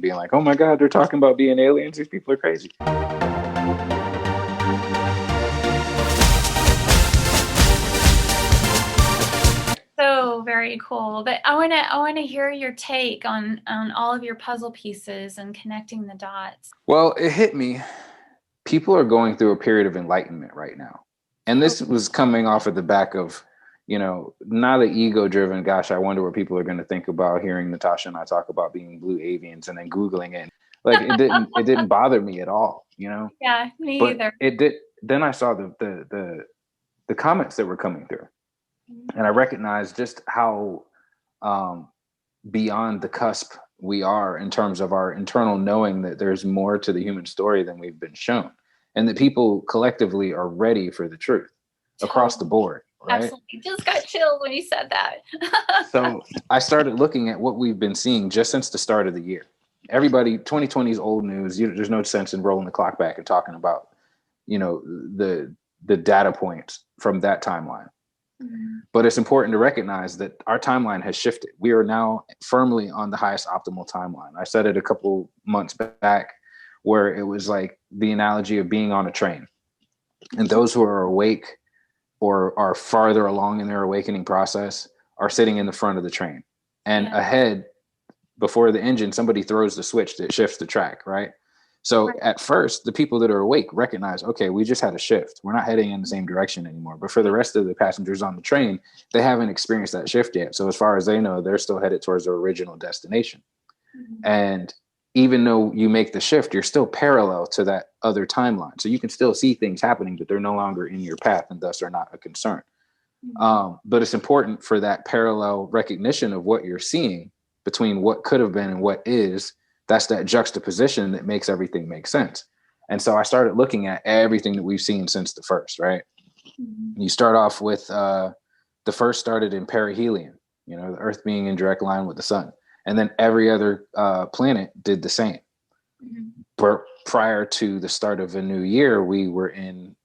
being like, oh my God, they're talking about being aliens. These people are crazy. So very cool. But I wanna hear your take on all of your puzzle pieces and connecting the dots. Well, it hit me. People are going through a period of enlightenment right now. And this was coming off of the back of, not an ego driven, gosh, I wonder what people are going to think about hearing Natasha and I talk about being blue avians and then Googling it. Like it didn't bother me at all. Yeah, me But either. it did. Then I saw the comments that were coming through, and I recognized just how beyond the cusp we are in terms of our internal knowing that there's more to the human story than we've been shown, and that people collectively are ready for the truth across the board, right? Absolutely. Just got chills when you said that. So I started looking at what we've been seeing just since the start of the year. Everybody, 2020 is old news. There's no sense in rolling the clock back and talking about, the data points from that timeline. Mhm. But it's important to recognize that our timeline has shifted. We are now firmly on the highest optimal timeline. I said it a couple months back where it was like the analogy of being on a train. And those who are awake or are farther along in their awakening process are sitting in the front of the train. And Yeah. ahead, before the engine, somebody throws the switch that shifts the track, right? So Right. at first, the people that are awake recognize, okay, we just had a shift. We're not heading in the same direction anymore. But for the rest of the passengers on the train, they haven't experienced that shift yet. So as far as they know, they're still headed towards their original destination. Mhm. And even though you make the shift, you're still parallel to that other timeline. So you can still see things happening, but they're no longer in your path and thus are not a concern. Mhm. But it's important for that parallel recognition of what you're seeing between what could have been and what is. That's that juxtaposition that makes everything make sense. And so I started looking at everything that we've seen since the first, right? Mhm. You start off with the first started in perihelion, the Earth being in direct line with the sun. And then every other planet did the same. Mhm. But prior to the start of a new year, we were in,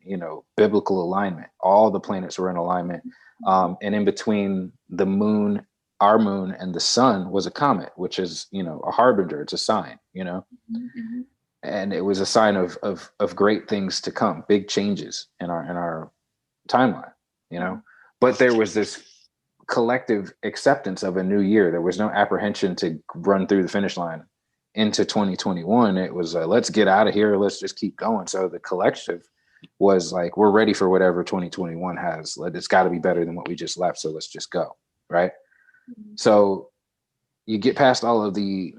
biblical alignment. All the planets were in alignment. And in between the moon, our moon, and the sun was a comet, which is, a harbinger. It's a sign. Mhm. Mhm. And it was a sign of great things to come, big changes in our timeline. But there was this collective acceptance of a new year. There was no apprehension to run through the finish line into 2021. It was let's get out of here. Let's just keep going. So the collective was like, we're ready for whatever 2021 has. It's got to be better than what we just left. So let's just go. Right. Mhm. So you get past all of the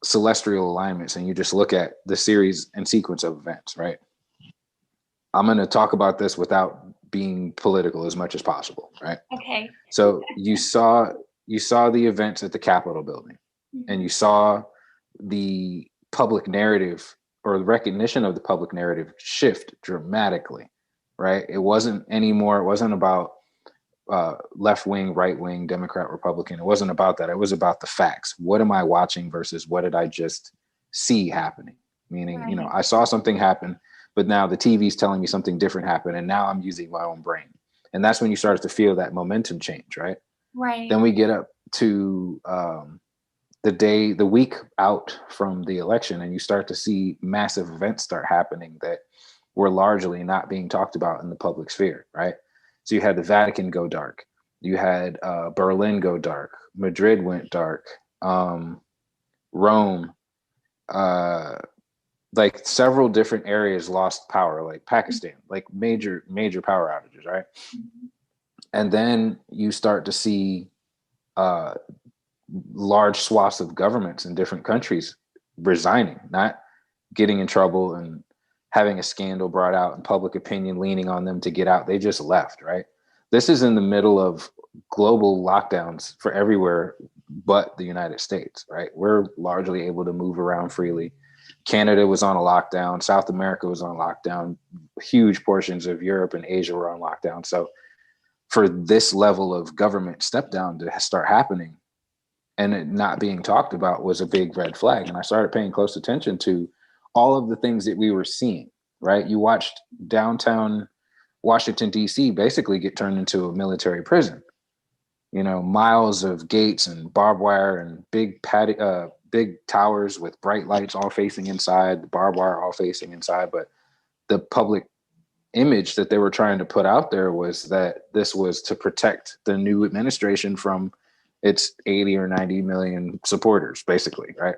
celestial alignments and you just look at the series and sequence of events. Right. I'm going to talk about this without being political as much as possible. Right. Okay. So you saw the events at the Capitol building, and Mhm. you saw the public narrative or the recognition of the public narrative shift dramatically, right? It wasn't anymore. It wasn't about left wing, right wing, Democrat, Republican. It wasn't about that. It was about the facts. What am I watching versus what did I just see happening? Meaning, Right. I saw something happen, but now the TV's telling me something different happened, and now I'm using my own brain. And that's when you start to feel that momentum change, right? Right. Then we get up to the week out from the election, and you start to see massive events start happening that were largely not being talked about in the public sphere, right? So you had the Vatican go dark, you had Berlin go dark, Madrid went dark, Rome, uh, like several different areas lost power, like Pakistan, like major power outages, right? Mhm. And then you start to see uh, large swaths of governments in different countries resigning, not getting in trouble and having a scandal brought out and public opinion leaning on them to get out. They just left, right? This is in the middle of global lockdowns for everywhere but the United States, right? We're largely able to move around freely. Canada was on a lockdown, South America was on lockdown, huge portions of Europe and Asia were on lockdown. So for this level of government step down to start happening and it not being talked about was a big red flag. And I started paying close attention to all of the things that we were seeing, right? You watched downtown Washington, D.C. basically get turned into a military prison. Miles of gates and barbed wire and big towers with bright lights all facing inside, the barbed wire all facing inside. But the public image that they were trying to put out there was that this was to protect the new administration from its 80 or 90 million supporters, basically, right?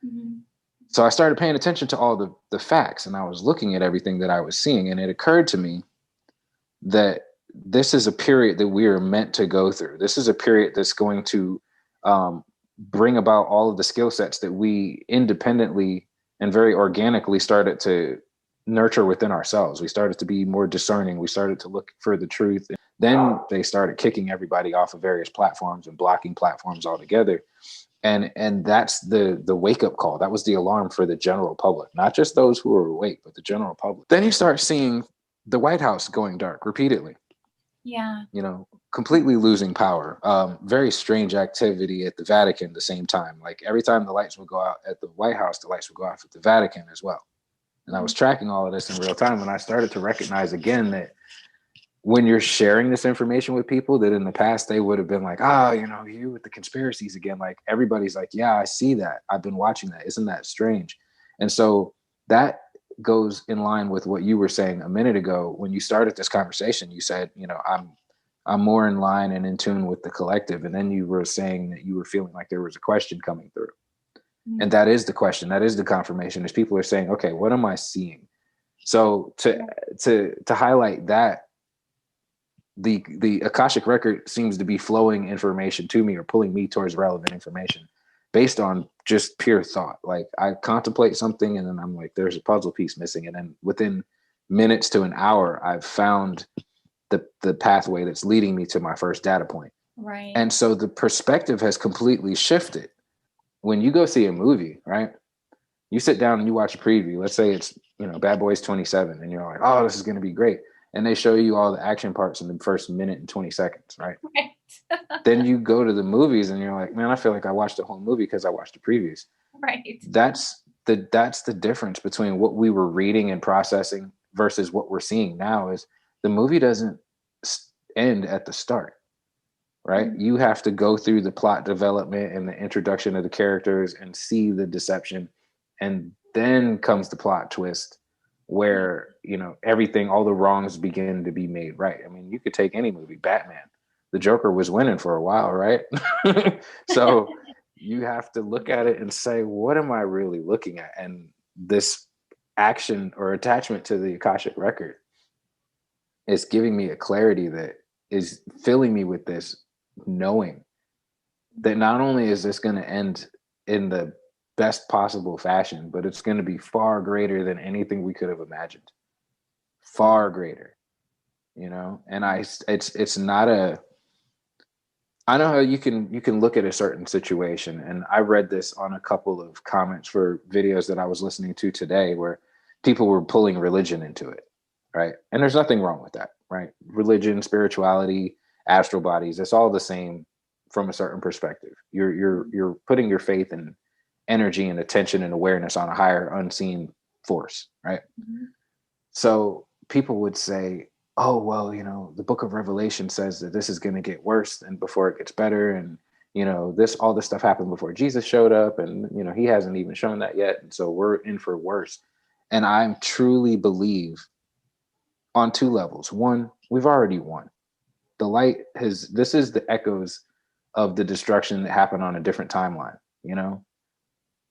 Mm-hmm. So I started paying attention to all the facts, and I was looking at everything that I was seeing, and it occurred to me that this is a period that we are meant to go through. This is a period that's going to bring about all of the skill sets that we independently and very organically started to nurture within ourselves. We started to be more discerning. We started to look for the truth. Then they started kicking everybody off of various platforms and blocking platforms altogether. And that's the wake up call. That was the alarm for the general public, not just those who are awake, but the general public. Then you start seeing the White House going dark repeatedly. Yeah. You know, completely losing power. Very strange activity at the Vatican at the same time. Like every time the lights would go out at the White House, the lights would go off at the Vatican as well. And I was tracking all of this in real time, and I started to recognize again that when you're sharing this information with people that in the past they would have been like, you know, you with the conspiracies again. Like everybody's like, yeah, I see that. I've been watching that. Isn't that strange? And so that goes in line with what you were saying a minute ago when you started this conversation. You said, you know, I'm more in line and in tune with the collective. And then you were saying that you were feeling like there was a question coming through. And that is the question. That is the confirmation. Is people are saying, okay, what am I seeing? So to highlight that, the Akashic record seems to be flowing information to me or pulling me towards relevant information based on just pure thought. Like I contemplate something and then I'm like, there's a puzzle piece missing. And then within minutes to an hour, I've found the pathway that's leading me to my first data point. Right. And so the perspective has completely shifted. When you go see a movie, right? You sit down and you watch a preview. Let's say it's, you know, Bad Boys 27, and you're like, oh, this is going to be great. And they show you all the action parts in the first minute and 20 seconds, right? Right. Then you go to the movies and you're like, man, I feel like I watched the whole movie because I watched the previews. Right. That's the difference between what we were reading and processing versus what we're seeing now is the movie doesn't end at the start. Right? Mm-hmm. You have to go through the plot development and the introduction of the characters and see the deception. And then comes the plot twist where, you know, everything, all the wrongs begin to be made right. I mean, you could take any movie, Batman. The Joker was winning for a while, right? So you have to look at it and say, what am I really looking at? And this action or attachment to the Akashic record is giving me a clarity that is filling me with this knowing that not only is this going to end in the best possible fashion, but it's going to be far greater than anything we could have imagined. Far greater, you know? And it's not I know how you can look at a certain situation, and I read this on a couple of comments for videos that I was listening to today where people were pulling religion into it, right? And there's nothing wrong with that, right? Religion, spirituality, astral bodies, it's all the same from a certain perspective. You're putting your faith and energy and attention and awareness on a higher unseen force, right? Mm-hmm. So people would say, oh, well, you know, the book of Revelation says that this is going to get worse and before it gets better. And, you know, all this stuff happened before Jesus showed up, and, you know, he hasn't even shown that yet. And so we're in for worse. And I truly believe on two levels. One, we've already won. The light this is the echoes of the destruction that happened on a different timeline. You know,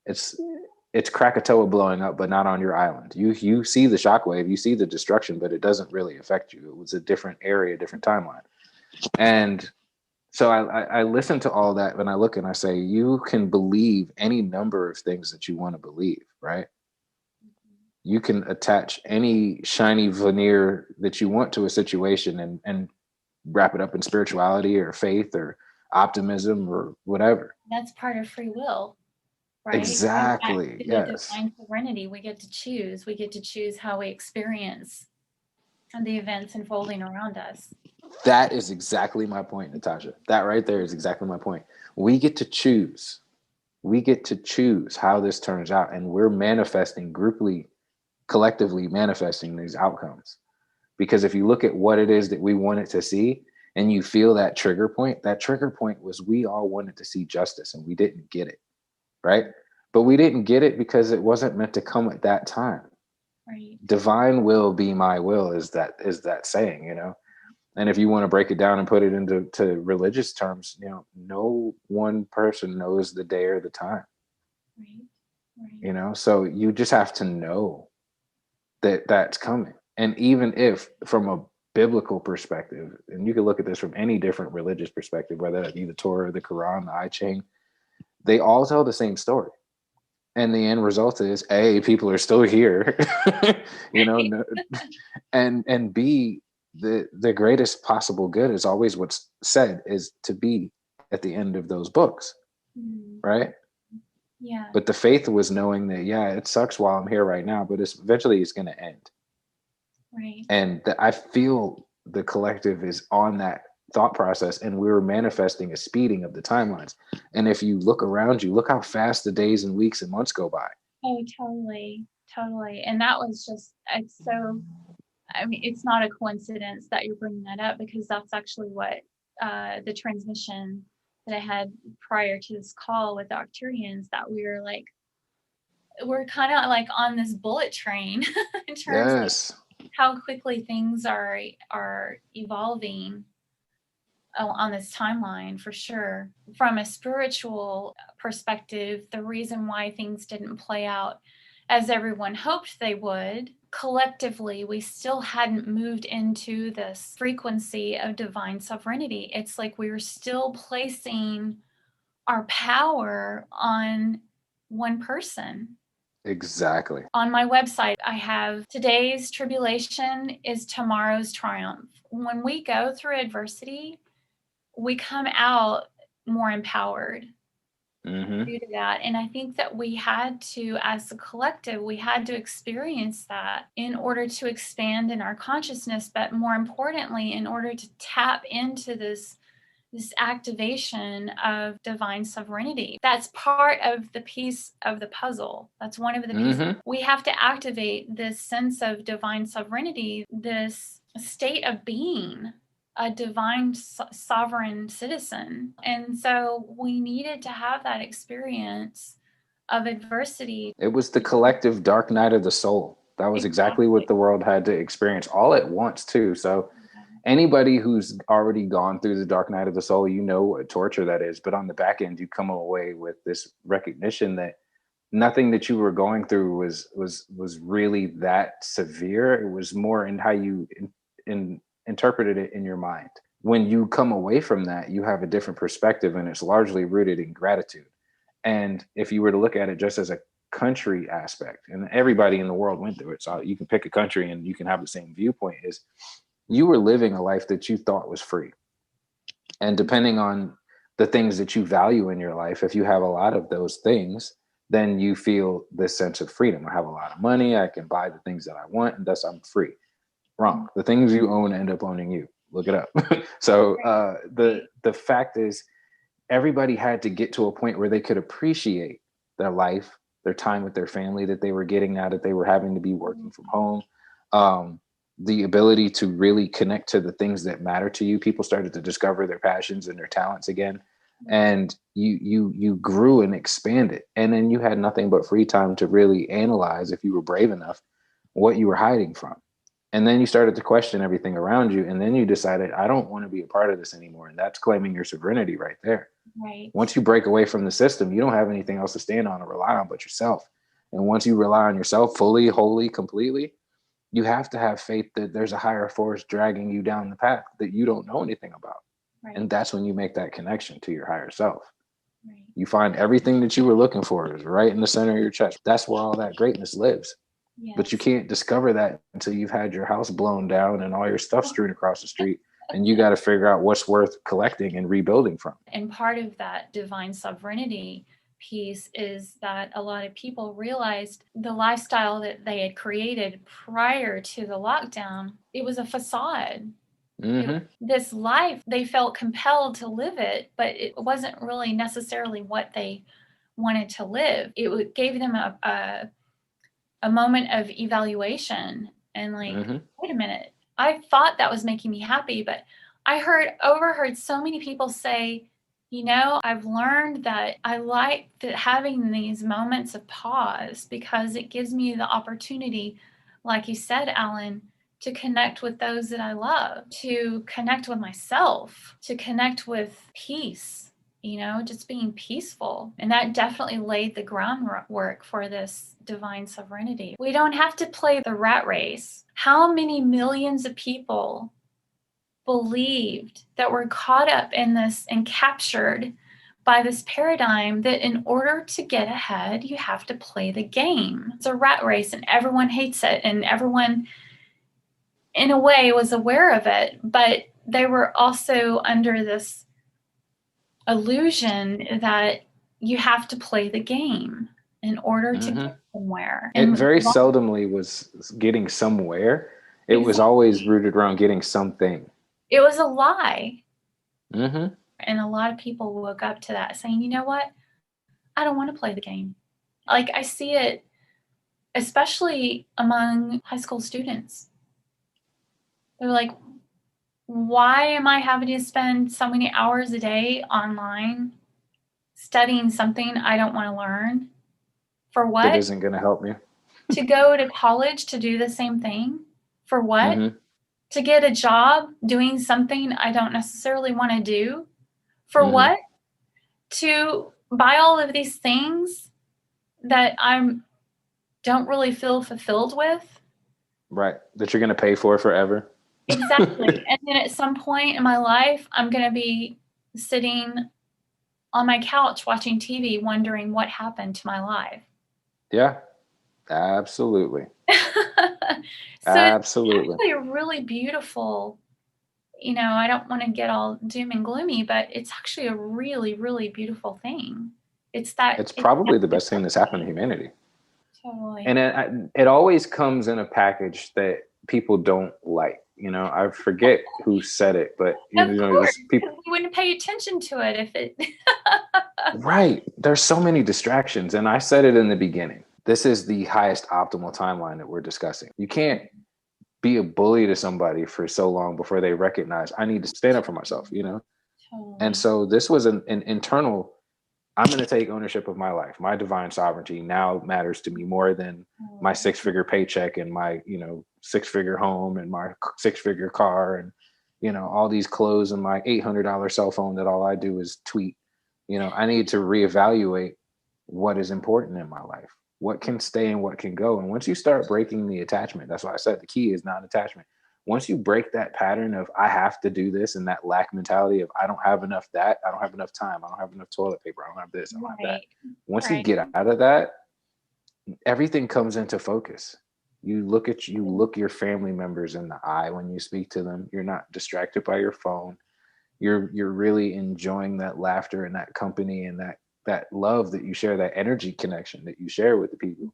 it's Krakatoa blowing up, but not on your island. You see the shockwave, you see the destruction, but it doesn't really affect you. It was a different area, different timeline. And so I listen to all that and I look and I say, you can believe any number of things that you want to believe, right? You can attach any shiny veneer that you want to a situation and wrap it up in spirituality or faith or optimism or whatever. That's part of free will, right? Exactly. Yes. Divine sovereignty. We get to choose. We get to choose how we experience the events unfolding around us. That is exactly my point, Natasha. That right there is exactly my point. We get to choose. We get to choose how this turns out, and we're manifesting collectively manifesting these outcomes. Because if you look at what it is that we wanted to see and you feel that trigger point was we all wanted to see justice and we didn't get it, right? but we didn't get it because it wasn't meant to come at that time. Right. Divine will be my will is that saying, you know. And if you want to break it down and put it into religious terms, you know, no one person knows the day or the time. Right. Right. You know, so you just have to know that that's coming. And even if from a biblical perspective, and you can look at this from any different religious perspective, whether that be the Torah, the Quran, the I Ching, they all tell the same story. And the end result is A, people are still here, you know, no, and B, the greatest possible good is always what's said is to be at the end of those books, right? Yeah. But the faith was knowing that, yeah, it sucks while I'm here right now, but eventually it's going to end. Right. And I feel the collective is on that thought process, and we were manifesting a speeding of the timelines. And if you look around you, look how fast the days and weeks and months go by. Oh, totally. Totally. And that was just, it's so, I mean, it's not a coincidence that you're bringing that up, because that's actually what the transmission that I had prior to this call with the Octurians, that we were like, we're kind of like on this bullet train in terms of how quickly things are evolving on this timeline, for sure. From a spiritual perspective, the reason why things didn't play out as everyone hoped they would, collectively, we still hadn't moved into this frequency of divine sovereignty. It's like we were still placing our power on one person. Exactly. On my website, I have today's tribulation is tomorrow's triumph. When we go through adversity, we come out more empowered due to that. And I think that we had to, as a collective, we had to experience that in order to expand in our consciousness, but more importantly, in order to tap into this activation of divine sovereignty. That's part of the piece of the puzzle. That's one of the pieces. We have to activate this sense of divine sovereignty, this state of being a divine sovereign citizen. And so we needed to have that experience of adversity. It was the collective dark night of the soul. That was exactly what the world had to experience all at once, too. So anybody who's already gone through the dark night of the soul, you know what torture that is. But on the back end, you come away with this recognition that nothing that you were going through was really that severe. It was more in how you interpreted it in your mind. When you come away from that, you have a different perspective, and it's largely rooted in gratitude. And if you were to look at it just as a country aspect, and everybody in the world went through it, so you can pick a country and you can have the same viewpoint, is you were living a life that you thought was free. And depending on the things that you value in your life, if you have a lot of those things, then you feel this sense of freedom. I have a lot of money, I can buy the things that I want, and thus I'm free. Wrong. The things you own end up owning you. Look it up. So the fact is, everybody had to get to a point where they could appreciate their life, their time with their family that they were getting now that they were having to be working from home. The ability to really connect to the things that matter to you. People started to discover their passions and their talents again. And you grew and expanded. And then you had nothing but free time to really analyze, if you were brave enough, what you were hiding from. And then you started to question everything around you. And then you decided, I don't want to be a part of this anymore. And that's claiming your sovereignty right there. Right. Once you break away from the system, you don't have anything else to stand on or rely on but yourself. And once you rely on yourself fully, wholly, completely, you have to have faith that there's a higher force dragging you down the path that you don't know anything about. Right. And that's when you make that connection to your higher self. Right. You find everything that you were looking for is right in the center of your chest. That's where all that greatness lives. Yes. But you can't discover that until you've had your house blown down and all your stuff strewn across the street. And you got to figure out what's worth collecting and rebuilding from. And part of that divine sovereignty piece is that a lot of people realized the lifestyle that they had created prior to the lockdown, it was a facade. This life, they felt compelled to live it, but it wasn't really necessarily what they wanted to live. It gave them a moment of evaluation and like, wait a minute, I thought that was making me happy, but I overheard so many people say, I've learned that I like having these moments of pause because it gives me the opportunity, like you said, Alan, to connect with those that I love, to connect with myself, to connect with peace, just being peaceful. And that definitely laid the groundwork for this divine sovereignty. We don't have to play the rat race. How many millions of people believed that we're caught up in this and captured by this paradigm that in order to get ahead, you have to play the game? It's a rat race and everyone hates it, and everyone, in a way, was aware of it, but they were also under this illusion that you have to play the game in order to get somewhere. It And very seldomly was getting somewhere. It was exactly, always rooted around getting something. it was a lie. Mm-hmm. And a lot of people woke up to that saying, you know what? I don't want to play the game. Like, I see it, especially among high school students. They're like, why am I having to spend so many hours a day online studying something I don't want to learn? For That what? isn't going to help me. To go to college to do the same thing? For what? Mm-hmm. To get a job doing something I don't necessarily want to do? For Mm-hmm. what? To buy all of these things that I don't really feel fulfilled with? Right. That you're going to pay for forever. Exactly. And then at some point in my life, I'm going to be sitting on my couch watching TV wondering what happened to my life. Yeah, absolutely. So it's Absolutely. actually a really beautiful, I don't want to get all doom and gloomy, but it's actually a really, really beautiful thing. It's It's it's probably the that best thing that's happened to humanity. totally. And it always comes in a package that people don't like. I forget who said it, but Of course, just people. because we wouldn't pay attention to it if it. Right. There's so many distractions. And I said it in the beginning. This is the highest optimal timeline that we're discussing. You can't be a bully to somebody for so long before they recognize I need to stand up for myself. And Totally. so this was an internal, I'm going to take ownership of my life. My divine sovereignty now matters to me more than my 6-figure paycheck and my, 6-figure home and my 6-figure car and, all these clothes and my $800 cell phone that all I do is tweet. I need to reevaluate what is important in my life, what can stay and what can go. And once you start breaking the attachment, that's why I said the key is not attachment. Once you break that pattern of I have to do this and that lack mentality of I don't have enough that, I don't have enough time, I don't have enough toilet paper, I don't have this, I don't have that. Right. Once you Right. get out of that, everything comes into focus. You look your family members in the eye when you speak to them. You're not distracted by your phone. You're really enjoying that laughter and that company and that love that you share, that energy connection that you share with the people.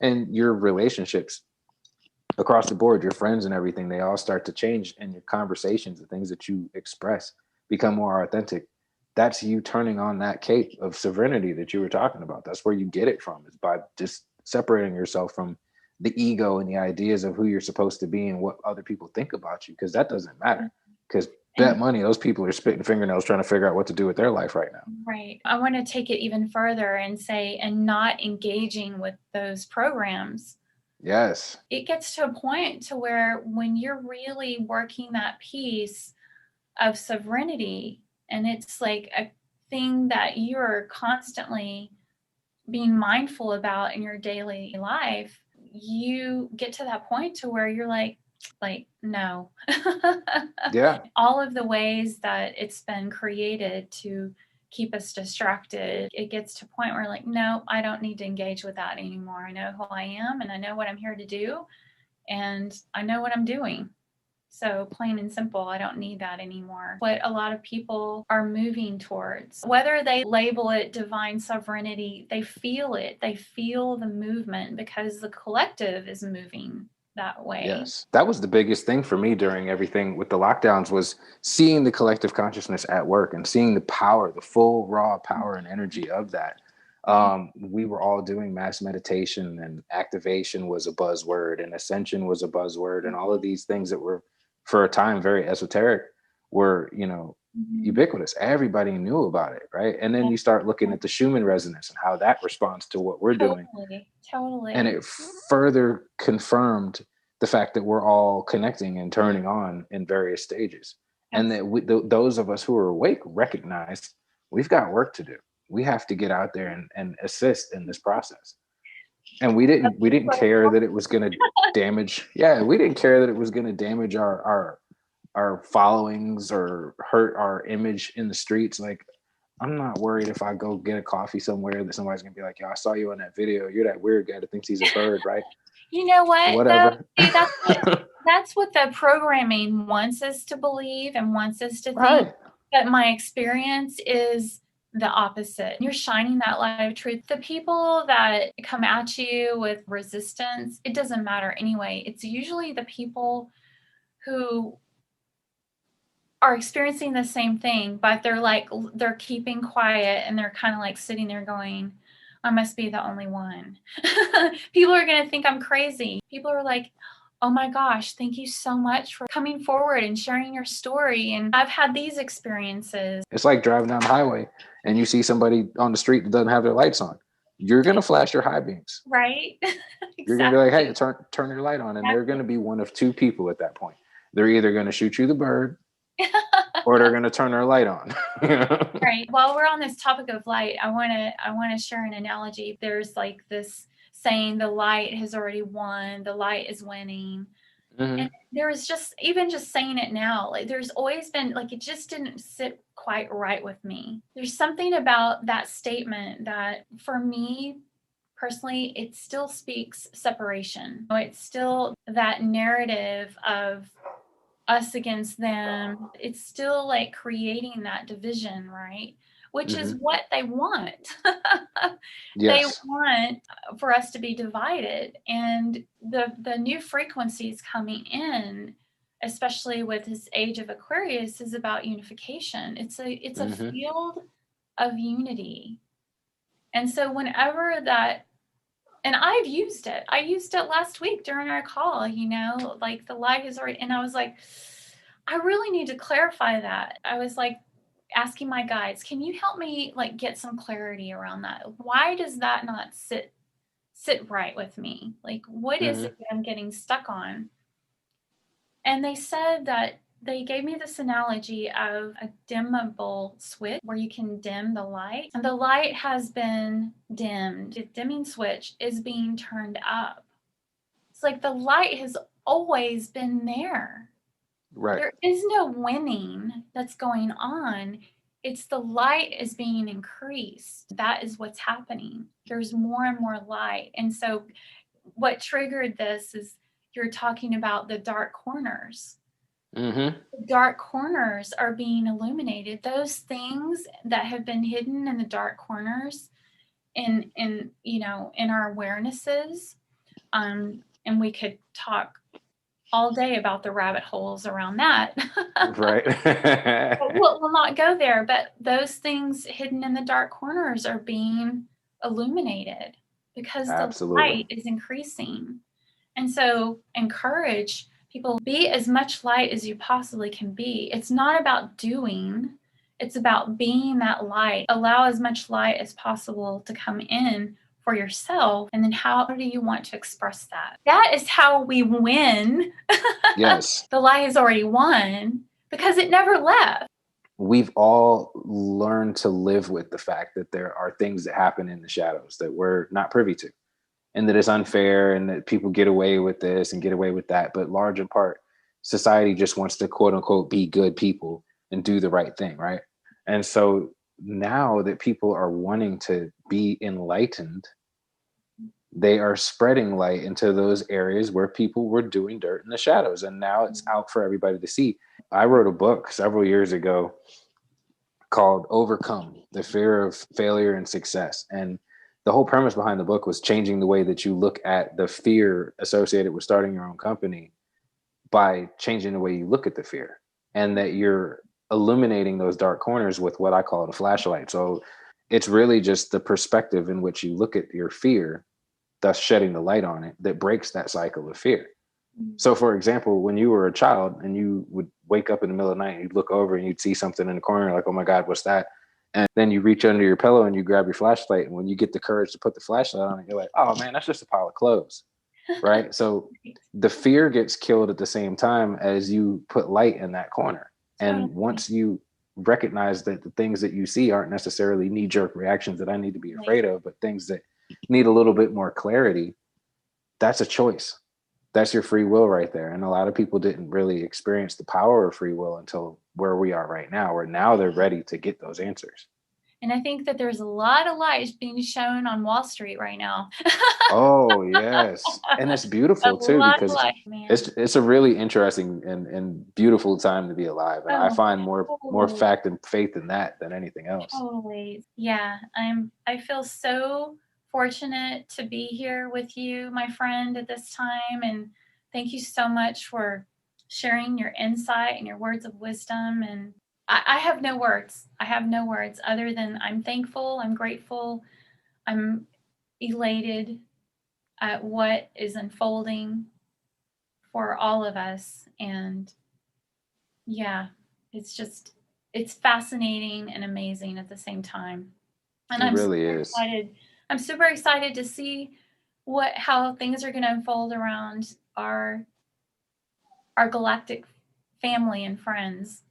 And your relationships across the board, your friends and everything, they all start to change, and your conversations, the things that you express become more authentic. That's you turning on that cape of sovereignty that you were talking about. That's where you get it from, is by just separating yourself from the ego and the ideas of who you're supposed to be and what other people think about you, because that doesn't matter. Because bet And money, those people are spitting fingernails trying to figure out what to do with their life right now. right. I want to take it even further and say, and not engaging with those programs. Yes. It gets to a point to where when you're really working that piece of sovereignty, and it's like a thing that you're constantly being mindful about in your daily life, you get to that point to where you're like no. Yeah. All of the ways that it's been created to keep us distracted, it gets to a point where like, no, I don't need to engage with that anymore. I know who I am and I know what I'm here to do and I know what I'm doing. So plain and simple, I don't need that anymore. What a lot of people are moving towards, whether they label it divine sovereignty, they feel it. They feel the movement because the collective is moving that way. Yes. That was the biggest thing for me during everything with the lockdowns, was seeing the collective consciousness at work and seeing the power, the full raw power and energy of that. We were all doing mass meditation, and activation was a buzzword, and ascension was a buzzword, and all of these things that were for a time very esoteric were, ubiquitous. Everybody knew about it, right? And then you start looking at the Schumann resonance and how that responds to what we're doing. Totally. And it further confirmed the fact that we're all connecting and turning on in various stages. And that those of us who are awake recognize we've got work to do. We have to get out there and assist in this process. And we didn't care that it was going to damage. Yeah, we didn't care that it was going to damage our followings or hurt our image in the streets. Like, I'm not worried if I go get a coffee somewhere that somebody's gonna be like, "Yo, I saw you on that video. You're that weird guy that thinks he's a bird, right?" You know what? Whatever. See, that's what the programming wants us to believe and wants us to think. Right. But my experience is the opposite. You're shining that light of truth. The people that come at you with resistance, it doesn't matter anyway. It's usually the people who are experiencing the same thing, but they're keeping quiet and they're kind of like sitting there going, I must be the only one. People are going to think I'm crazy. People are like, oh my gosh, thank you so much for coming forward and sharing your story. And I've had these experiences. It's like driving down the highway and you see somebody on the street that doesn't have their lights on. You're going to flash your high beams. Right. Exactly. You're going to be like, hey, turn your light on. And they're going to be one of two people at that point. They're either going to shoot you the bird or they're going to turn their light on. Right. While we're on this topic of light, I want to share an analogy. There's like this saying, the light has already won, the light is winning. And there is just saying it now, like there's always been, like, it just didn't sit quite right with me. There's something about that statement that for me personally, it still speaks separation. It's still that narrative of us against them. It's still like creating that division, right? Which is what they want. Yes. They want for us to be divided. And the new frequencies coming in, especially with this age of Aquarius, is about unification. It's a field of unity. And so whenever that, and I've used it. I used it last week during our call, like the light is already, and I was like, I really need to clarify that. I was like asking my guides, can you help me like get some clarity around that? Why does that not sit right with me? Like, what is it that I'm getting stuck on? And they said that they gave me this analogy of a dimmable switch where you can dim the light. And the light has been dimmed. The dimming switch is being turned up. It's like the light has always been there. Right. There is no winning that's going on. It's the light is being increased. That is what's happening. There's more and more light. And so what triggered this is you're talking about the dark corners. The dark corners are being illuminated. Those things that have been hidden in the dark corners in our awarenesses, and we could talk all day about the rabbit holes around that. Right. But we'll not go there, but those things hidden in the dark corners are being illuminated because the light is increasing. And so encourage people, be as much light as you possibly can be. It's not about doing, it's about being that light. Allow as much light as possible to come in for yourself. And then how do you want to express that? That is how we win. Yes. The light has already won because it never left. We've all learned to live with the fact that there are things that happen in the shadows that we're not privy to, and that it's unfair and that people get away with this and get away with that. But large in part, society just wants to quote unquote be good people and do the right thing, right? And so now that people are wanting to be enlightened, they are spreading light into those areas where people were doing dirt in the shadows. And now it's out for everybody to see. I wrote a book several years ago called Overcome: The Fear of Failure and Success. And the whole premise behind the book was changing the way that you look at the fear associated with starting your own company by changing the way you look at the fear, and that you're illuminating those dark corners with what I call the flashlight. So it's really just the perspective in which you look at your fear, thus shedding the light on it, that breaks that cycle of fear. Mm. So, for example, when you were a child and you would wake up in the middle of the night and you'd look over and you'd see something in the corner, like, oh my God, what's that? And then you reach under your pillow and you grab your flashlight. And when you get the courage to put the flashlight on it, you're like, oh man, that's just a pile of clothes. Right. So Right. the fear gets killed at the same time as you put light in that corner. And Totally. once you recognize that the things that you see aren't necessarily knee jerk reactions that I need to be Right. afraid of, but things that need a little bit more clarity, that's a choice. That's your free will right there. And a lot of people didn't really experience the power of free will until where we are right now, where now they're ready to get those answers. And I think that there's a lot of lies being shown on Wall Street right now. Oh yes. And it's A beautiful too, lot of because lies, it's man. it's a really interesting and beautiful time to be alive. And I Oh, find more totally. fact and faith in that than anything else. Totally. Yeah, I feel so fortunate to be here with you, my friend, at this time, and thank you so much for sharing your insight and your words of wisdom. And I have no words. I have no words other than I'm thankful, I'm grateful, I'm elated at what is unfolding for all of us. And yeah, it's just it's fascinating and amazing at the same time. And It I'm really super is. excited. I'm super excited to see how things are going to unfold around our galactic family and friends.